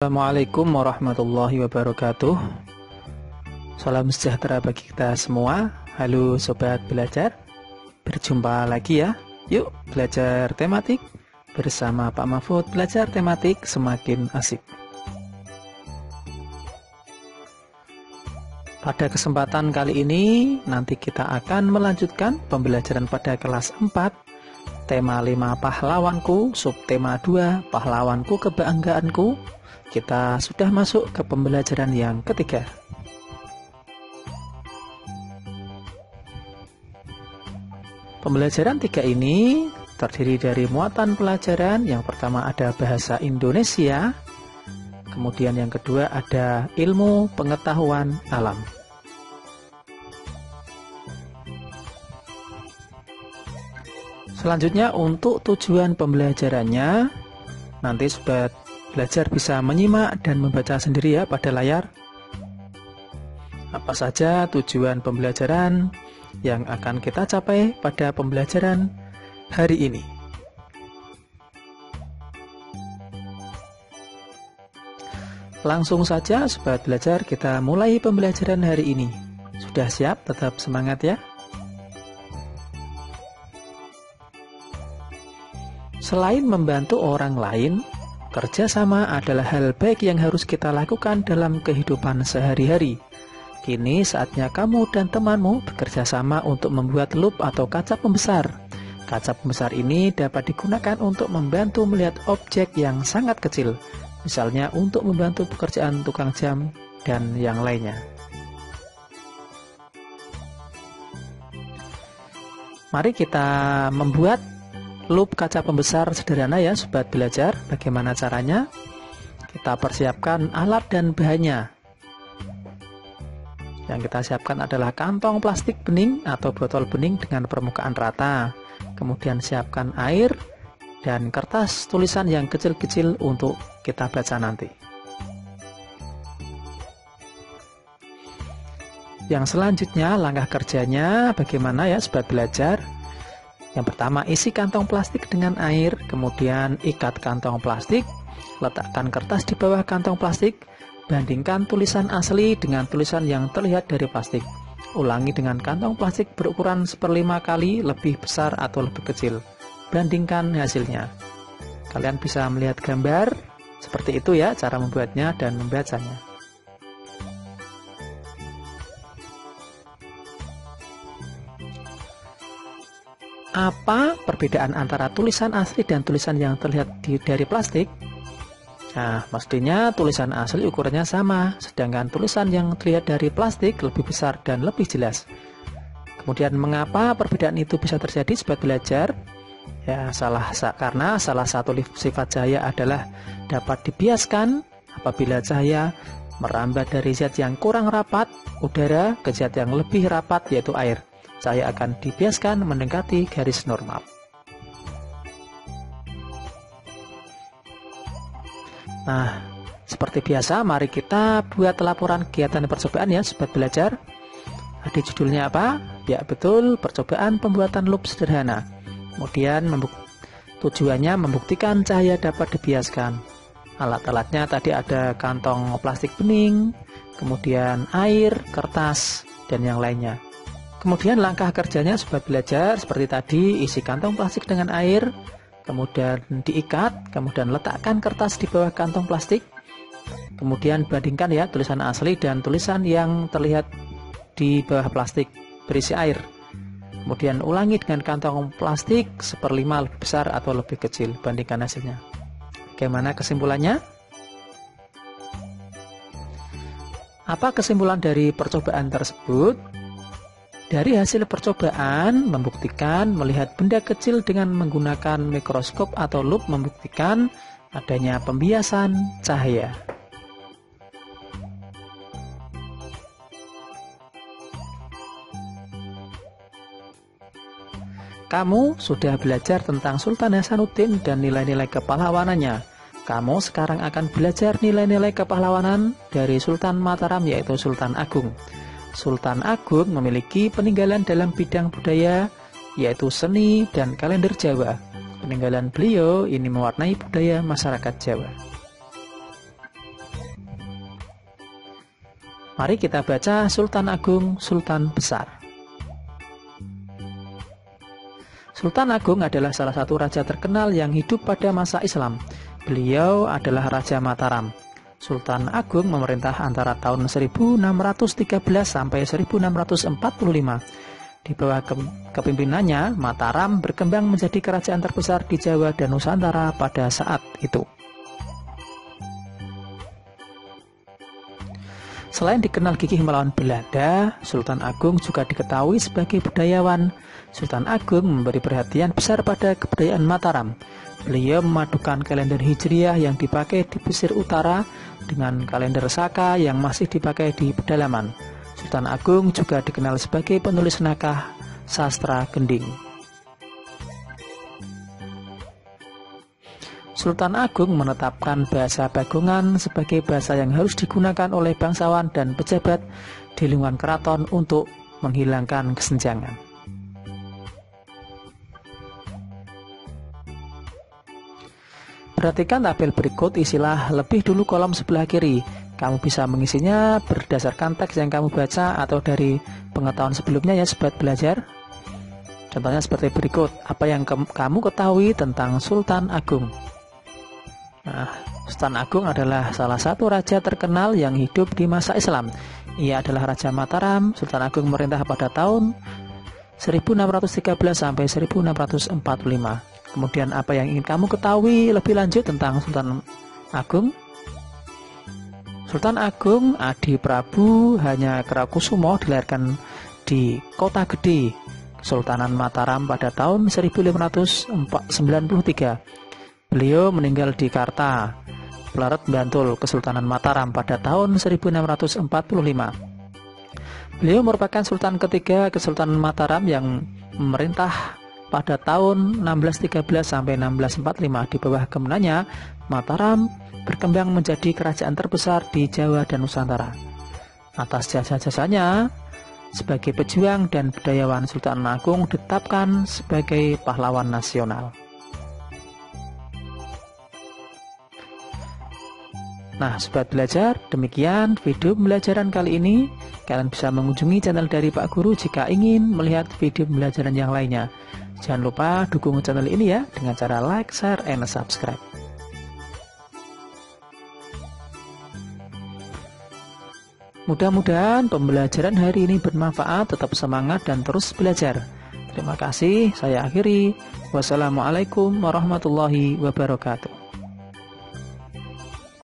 Assalamualaikum warahmatullahi wabarakatuh. Salam sejahtera bagi kita semua. Halo sobat belajar, berjumpa lagi ya. Yuk belajar tematik bersama Pak Mahfud. Belajar tematik semakin asik. Pada kesempatan kali ini nanti kita akan melanjutkan pembelajaran pada kelas 4, tema 5 pahlawanku, subtema 2 pahlawanku kebanggaanku. Kita sudah masuk ke pembelajaran yang ketiga. Pembelajaran 3 ini terdiri dari muatan pelajaran. Yang pertama ada bahasa Indonesia, kemudian yang kedua ada ilmu pengetahuan alam. Selanjutnya untuk tujuan pembelajarannya, nanti sobat belajar bisa menyimak dan membaca sendiri ya pada layar. Apa saja tujuan pembelajaran yang akan kita capai pada pembelajaran hari ini? Langsung saja sobat belajar, kita mulai pembelajaran hari ini. Sudah siap? Tetap semangat ya. Selain membantu orang lain, kerjasama adalah hal baik yang harus kita lakukan dalam kehidupan sehari-hari. Kini saatnya kamu dan temanmu bekerja sama untuk membuat loop atau kaca pembesar. Kaca pembesar ini dapat digunakan untuk membantu melihat objek yang sangat kecil, misalnya untuk membantu pekerjaan tukang jam dan yang lainnya. Mari kita membuat loop kaca pembesar sederhana ya sobat belajar. Bagaimana caranya? Kita persiapkan alat dan bahannya. Yang kita siapkan adalah kantong plastik bening atau botol bening dengan permukaan rata. Kemudian siapkan air dan kertas tulisan yang kecil-kecil untuk kita baca nanti. Yang selanjutnya langkah kerjanya bagaimana ya sobat belajar? Yang pertama, isi kantong plastik dengan air, kemudian ikat kantong plastik, letakkan kertas di bawah kantong plastik, bandingkan tulisan asli dengan tulisan yang terlihat dari plastik. Ulangi dengan kantong plastik berukuran 1/5 kali lebih besar atau lebih kecil. Bandingkan hasilnya. Kalian bisa melihat gambar seperti itu ya cara membuatnya dan membacanya. Apa perbedaan antara tulisan asli dan tulisan yang terlihat dari plastik? Nah, mestinya tulisan asli ukurannya sama, sedangkan tulisan yang terlihat dari plastik lebih besar dan lebih jelas. Kemudian mengapa perbedaan itu bisa terjadi sobat belajar? Ya, karena salah satu sifat cahaya adalah dapat dibiaskan apabila cahaya merambat dari zat yang kurang rapat, udara, ke zat yang lebih rapat, yaitu air. Cahaya akan dibiaskan mendekati garis normal. Nah, seperti biasa, mari kita buat laporan kegiatan percobaan ya, sobat belajar. Di judulnya apa? Ya betul, percobaan pembuatan loop sederhana. Kemudian tujuannya membuktikan cahaya dapat dibiaskan. Alat-alatnya tadi ada kantong plastik bening, kemudian air, kertas, dan yang lainnya. Kemudian langkah kerjanya sobat belajar seperti tadi, isi kantong plastik dengan air, kemudian diikat, kemudian letakkan kertas di bawah kantong plastik, kemudian bandingkan ya tulisan asli dan tulisan yang terlihat di bawah plastik berisi air. Kemudian ulangi dengan kantong plastik 1/5 lebih besar atau lebih kecil, bandingkan hasilnya. Bagaimana kesimpulannya? Apa kesimpulan dari percobaan tersebut? Dari hasil percobaan membuktikan melihat benda kecil dengan menggunakan mikroskop atau loop membuktikan adanya pembiasan cahaya. Kamu sudah belajar tentang Sultan Hasanuddin dan nilai-nilai kepahlawanannya. Kamu sekarang akan belajar nilai-nilai kepahlawanan dari Sultan Mataram, yaitu Sultan Agung. Sultan Agung memiliki peninggalan dalam bidang budaya, yaitu seni dan kalender Jawa. Peninggalan beliau ini mewarnai budaya masyarakat Jawa. Mari kita baca Sultan Agung, Sultan Besar. Sultan Agung adalah salah satu raja terkenal yang hidup pada masa Islam. Beliau adalah Raja Mataram. Sultan Agung memerintah antara tahun 1613 sampai 1645. Di bawah kepemimpinannya, Mataram berkembang menjadi kerajaan terbesar di Jawa dan Nusantara pada saat itu. Selain dikenal gigih melawan Belanda, Sultan Agung juga diketahui sebagai budayawan. Sultan Agung memberi perhatian besar pada kebudayaan Mataram. Beliau memadukan kalender Hijriah yang dipakai di pesisir utara dengan kalender Saka yang masih dipakai di pedalaman. Sultan Agung juga dikenal sebagai penulis naskah sastra Gending. Sultan Agung menetapkan bahasa Bagongan sebagai bahasa yang harus digunakan oleh bangsawan dan pejabat di lingkungan keraton untuk menghilangkan kesenjangan. Perhatikan tabel berikut, isilah lebih dulu kolom sebelah kiri. Kamu bisa mengisinya berdasarkan teks yang kamu baca atau dari pengetahuan sebelumnya ya sobat belajar. Contohnya seperti berikut. Apa yang kamu ketahui tentang Sultan Agung? Nah, Sultan Agung adalah salah satu raja terkenal yang hidup di masa Islam. Ia adalah Raja Mataram. Sultan Agung memerintah pada tahun 1613 sampai 1645. Kemudian apa yang ingin kamu ketahui lebih lanjut tentang Sultan Agung? Sultan Agung Adi Prabu Hanyakarakusumo dilahirkan di Kota Gede, Kesultanan Mataram pada tahun 1593. Beliau meninggal di Karta, Pleret Bantul, Kesultanan Mataram pada tahun 1645. Beliau merupakan Sultan ketiga Kesultanan Mataram yang memerintah pada tahun 1613 sampai 1645. Di bawah kemenangannya, Mataram berkembang menjadi kerajaan terbesar di Jawa dan Nusantara. Atas jasa-jasanya sebagai pejuang dan budayawan, Sultan Agung ditetapkan sebagai pahlawan nasional. Nah, sobat belajar, demikian video pembelajaran kali ini. Kalian bisa mengunjungi channel dari Pak Guru jika ingin melihat video pembelajaran yang lainnya. Jangan lupa dukung channel ini ya dengan cara like, share, and subscribe. Mudah-mudahan pembelajaran hari ini bermanfaat, tetap semangat dan terus belajar. Terima kasih, saya akhiri. Wassalamualaikum warahmatullahi wabarakatuh.